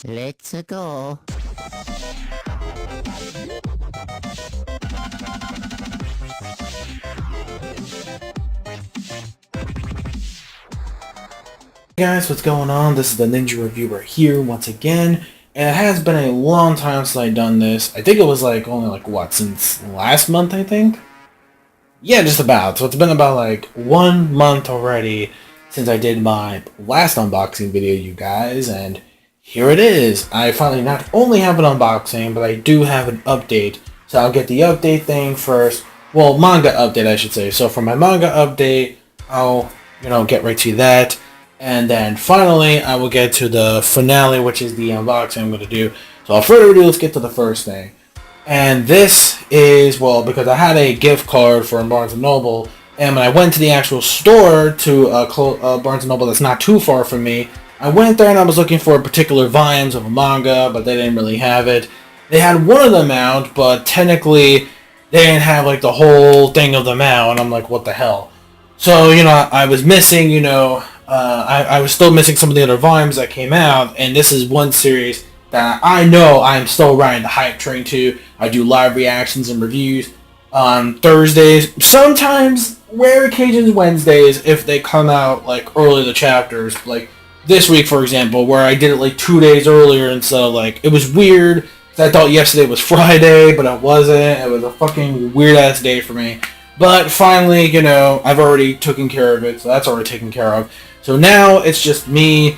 Let's go. Hey guys, what's going on? This is the Ninja Reviewer here once again, and it has been a long time since I've done this. I think it was only what, since last month, I think? Yeah, just about. So it's been about 1 month already since I did my last unboxing video, you guys, and here it is. I finally not only have an unboxing, but I do have an update. So I'll get the update thing first. Well, manga update, I should say. So for my manga update, I'll, get right to that. And then finally, I will get to the finale, which is the unboxing I'm going to do. So without further ado, let's get to the first thing. And this is, well, because I had a gift card for Barnes & Noble, and when I went to the actual store to Barnes & Noble that's not too far from me, I went there and I was looking for particular volumes of a manga, but they didn't really have it. They had one of them out, but technically they didn't have the whole thing of them out, and I'm like, what the hell? So, I was missing, I was still missing some of the other volumes that came out, and this is one series that I know I'm still riding the hype train to. I do live reactions and reviews on Thursdays, sometimes, rare occasions, Wednesdays, if they come out, early the chapters, this week, for example, where I did it 2 days earlier, and so, it was weird, because I thought yesterday was Friday, but it wasn't. It was a fucking weird-ass day for me. But finally, I've already taken care of it, so that's already taken care of. So now it's just me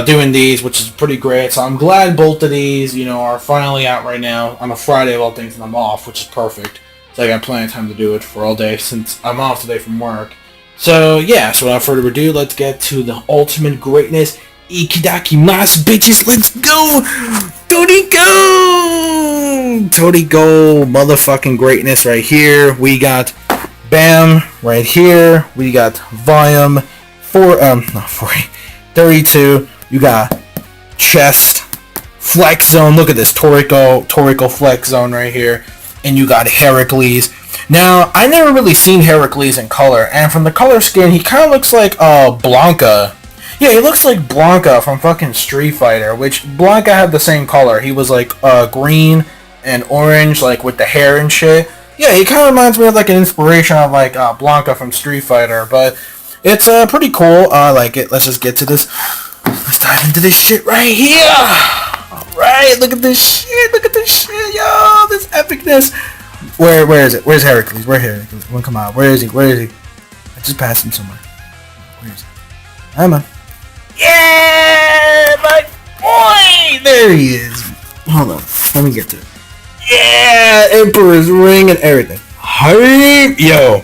doing these, which is pretty great. So I'm glad both of these, are finally out right now on a Friday of all things, and I'm off, which is perfect. So I got plenty of time to do it for all day since I'm off today from work. So yeah, so without further ado, let's get to the ultimate greatness. Ikidakimasu, bitches, let's go! Toriko! Toriko, motherfucking greatness right here. We got Bam right here. We got volume 32. You got chest, flex zone. Look at this, Toriko flex zone right here. And you got Heracles. Now, I never really seen Heracles in color, and from the color scheme, he kind of looks like Blanca. Yeah, he looks like Blanca from fucking Street Fighter, which Blanca had the same color. He was green and orange, with the hair and shit. Yeah, he kind of reminds me of an inspiration of Blanca from Street Fighter, but it's pretty cool. I like it. Let's just get to this. Let's dive into this shit right here. Alright, look at this shit. Look at this shit, yo. This epicness. Where is it? Where's Heracles? Where's Heracles? Come on. Where is he? Where is he? I just passed him somewhere. Where is he? Come on. Yeah, my boy! There he is. Hold on. Let me get to it. Yeah! Emperor's ring and everything. Hype! Yo.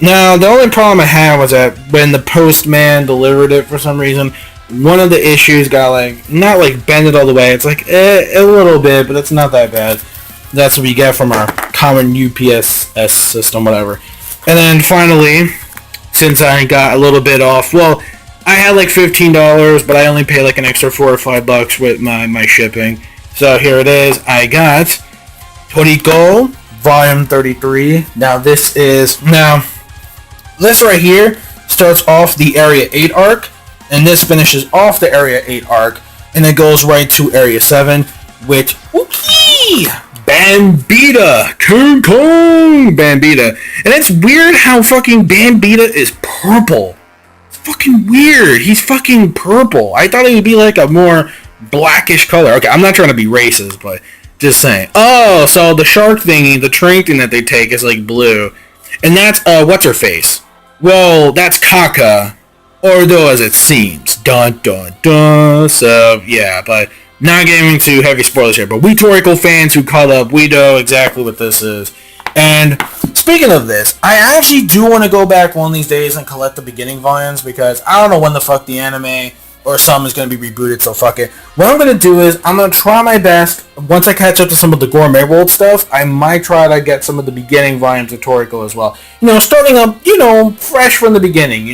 Now, the only problem I had was that when the postman delivered it for some reason, one of the issues got not bended all the way. It's a little bit, but it's not that bad. That's what we get from our common UPS system, whatever. And then finally, since I got a little bit off, well, I had $15, but I only paid an extra $4 or $5 with my shipping. So here it is. I got Toriko Volume 33. Now this right here starts off the Area 8 arc, and this finishes off the Area 8 arc, and it goes right to Area 7 with Bambita! King Kong! Bambita. And it's weird how fucking Bambita is purple. It's fucking weird. He's fucking purple. I thought he would be a more blackish color. Okay, I'm not trying to be racist, but just saying. Oh, so the shark thingy, the train thing that they take is blue. And that's, what's her face? Well, that's Kaka. Or though as it seems. Dun dun dun. So, yeah, but not getting into heavy spoilers here, but we Toriko fans who caught up, we know exactly what this is. And speaking of this, I actually do want to go back one of these days and collect the beginning volumes, because I don't know when the fuck the anime or some is going to be rebooted, so fuck it. What I'm going to do is, I'm going to try my best, once I catch up to some of the Gourmet World stuff, I might try to get some of the beginning volumes of Toriko as well. Starting up, fresh from the beginning,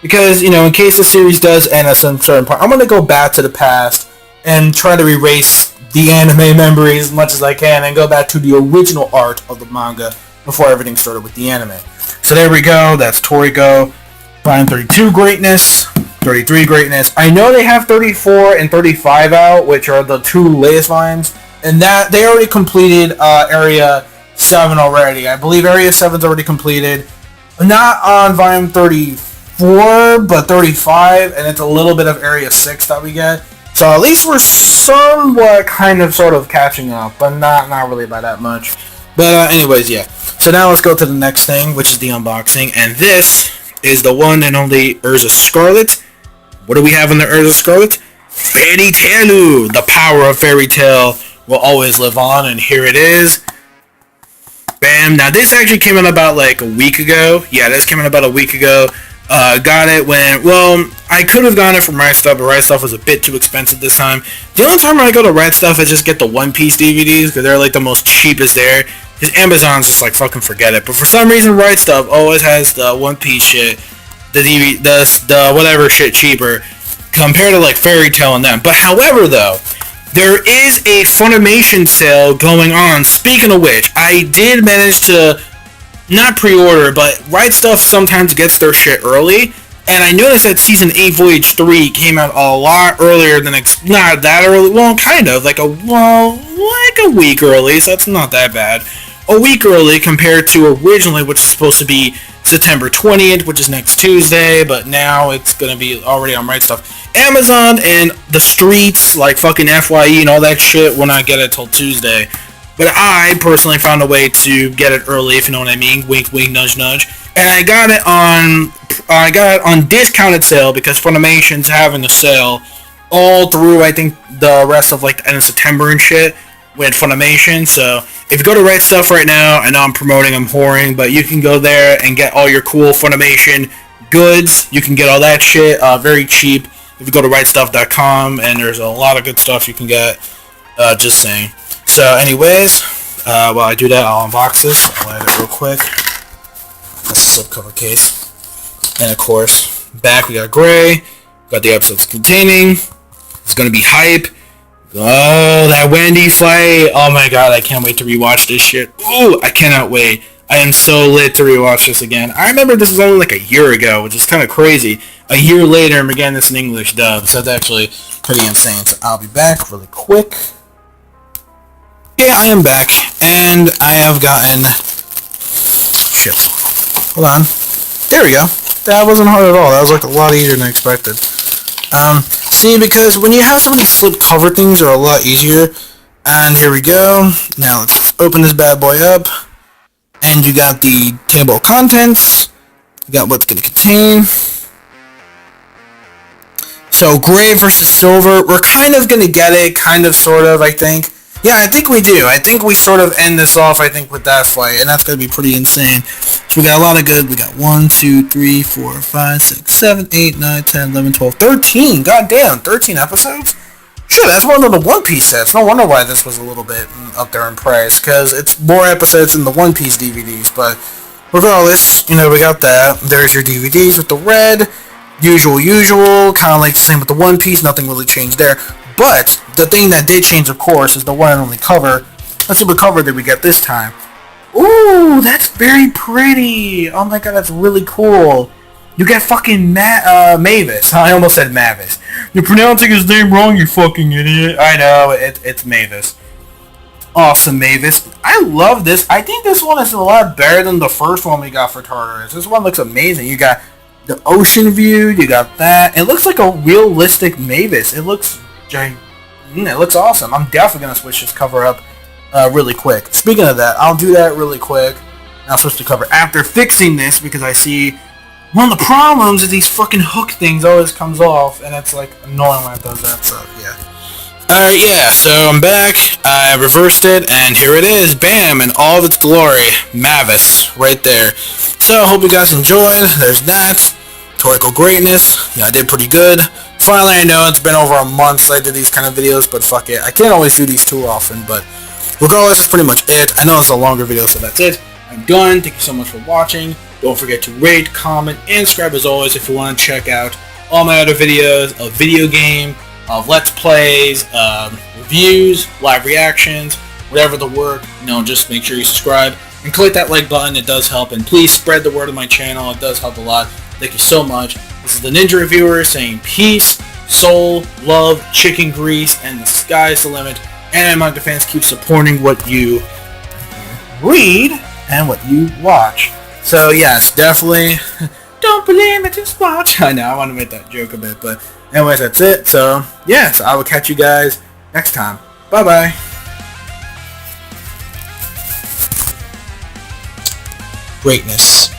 Because, in case the series does end at some certain point, I'm going to go back to the past and try to erase the anime memories as much as I can and go back to the original art of the manga before everything started with the anime. So there we go. That's Toriko. Volume 32 greatness. 33 Greatness. I know they have 34 and 35 out, which are the 2 latest volumes, and that they already completed Area 7 already. I believe Area 7's already completed. Not on volume 34, but 35, and it's a little bit of Area 6 that we get. So at least we're somewhat kind of sort of catching up, but not really by that much. But anyways, yeah. So now let's go to the next thing, which is the unboxing, and this is the one and only Urza Scarlet. What do we have in the Urza Scarlet? Fairy Tail! The power of Fairy Tail will always live on, and here it is. Bam. Now this actually came in about like a week ago. Yeah, this came in about a week ago. Got it when, well, I could have gotten it from Right Stuff, but Right Stuff was a bit too expensive this time. The only time I go to Right Stuff, I just get the One Piece DVDs, because they're like the most cheapest there. Because Amazon's just like, fucking forget it. But for some reason, Right Stuff always has the One Piece shit, the whatever shit cheaper, compared to like Fairy Tail and them. But however though, there is a Funimation sale going on. Speaking of which, I did manage to not pre-order, but Right Stuff sometimes gets their shit early, and I noticed that Season 8 Voyage 3 came out a lot earlier than, not that early, well, kind of, like a week early, so that's not that bad. A week early compared to originally, which is supposed to be September 20th, which is next Tuesday, but now it's going to be already on Right Stuff. Amazon and the streets, like fucking FYE and all that shit, will not get it till Tuesday. But I personally found a way to get it early, if you know what I mean. Wink, wink, nudge, nudge. And I got it on discounted sale because Funimation's having a sale all through, I think, the rest of like the end of September and shit with Funimation. So if you go to Right Stuff right now, I know I'm promoting, I'm whoring, but you can go there and get all your cool Funimation goods. You can get all that shit very cheap if you go to rightstuff.com, and there's a lot of good stuff you can get. Just saying. So anyways, while I do that, I'll unbox this. I'll add it real quick. That's a slipcover case. And of course, back we got Gray. Got the episodes containing. It's gonna be hype. Oh, that Wendy fight. Oh my god, I can't wait to rewatch this shit. Ooh, I cannot wait. I am so lit to rewatch this again. I remember this was only like a year ago, which is kind of crazy. A year later, I'm getting this in English dub, so that's actually pretty insane. So I'll be back really quick. Okay, I am back, and I have gotten... Shit. Hold on. There we go. That wasn't hard at all. That was like a lot easier than I expected. See, because when you have so many slip cover things, they're a lot easier. And here we go. Now let's open this bad boy up. And you got the table of contents. You got what's going to contain. So, Gray versus Silver. We're kind of going to get it, kind of, sort of, I think. Yeah, I think we do. I think we sort of end this off, I think, with that fight, and that's going to be pretty insane. So we got a lot of good. We got 1, 2, 3, 4, 5, 6, 7, 8, 9, 10, 11, 12, 13. Goddamn, 13 episodes? Shit, that's more than the One Piece sets. No wonder why this was a little bit up there in price, because it's more episodes than the One Piece DVDs. But regardless, you know, we got that. There's your DVDs with the red. Usual, kind of like the same with the One Piece. Nothing really changed there. But the thing that did change, of course, is the one and only cover. That's the cover that we get this time. Ooh, that's very pretty. Oh my god, that's really cool. You get fucking Mavis. I almost said Mavis. You're pronouncing his name wrong, you fucking idiot. I know, it's Mavis. Awesome, Mavis. I love this. I think this one is a lot better than the first one we got for Tartarus. This one looks amazing. You got the ocean view. You got that. It looks like a realistic Mavis. It looks awesome. I'm definitely going to switch this cover up really quick. Speaking of that, I'll do that really quick. I'll switch the cover after fixing this because I see one of the problems is these fucking hook things always comes off, and it's like annoying when it does that, so yeah. Alright, yeah, so I'm back. I reversed it, and here it is. Bam, in all of its glory. Mavis, right there. So, hope you guys enjoyed. There's that. Toriko Greatness. Yeah, I did pretty good. Finally, I know it's been over a month since I did these kind of videos, but fuck it. I can't always do these too often, but regardless, that's pretty much it. I know it's a longer video, so that's it. I'm done. Thank you so much for watching. Don't forget to rate, comment, and subscribe as always if you want to check out all my other videos of video game, of Let's Plays, reviews, live reactions, whatever the work. You know, just make sure you subscribe and click that like button. It does help. And please spread the word of my channel. It does help a lot. Thank you so much. This is the Ninja Reviewer saying peace, soul, love, chicken grease, and the sky's the limit. And manga fans, keep supporting what you read and what you watch. So yes, definitely don't believe it, just watch. I know, I want to make that joke a bit, but anyways, that's it. So yes, I will catch you guys next time. Bye bye. Greatness.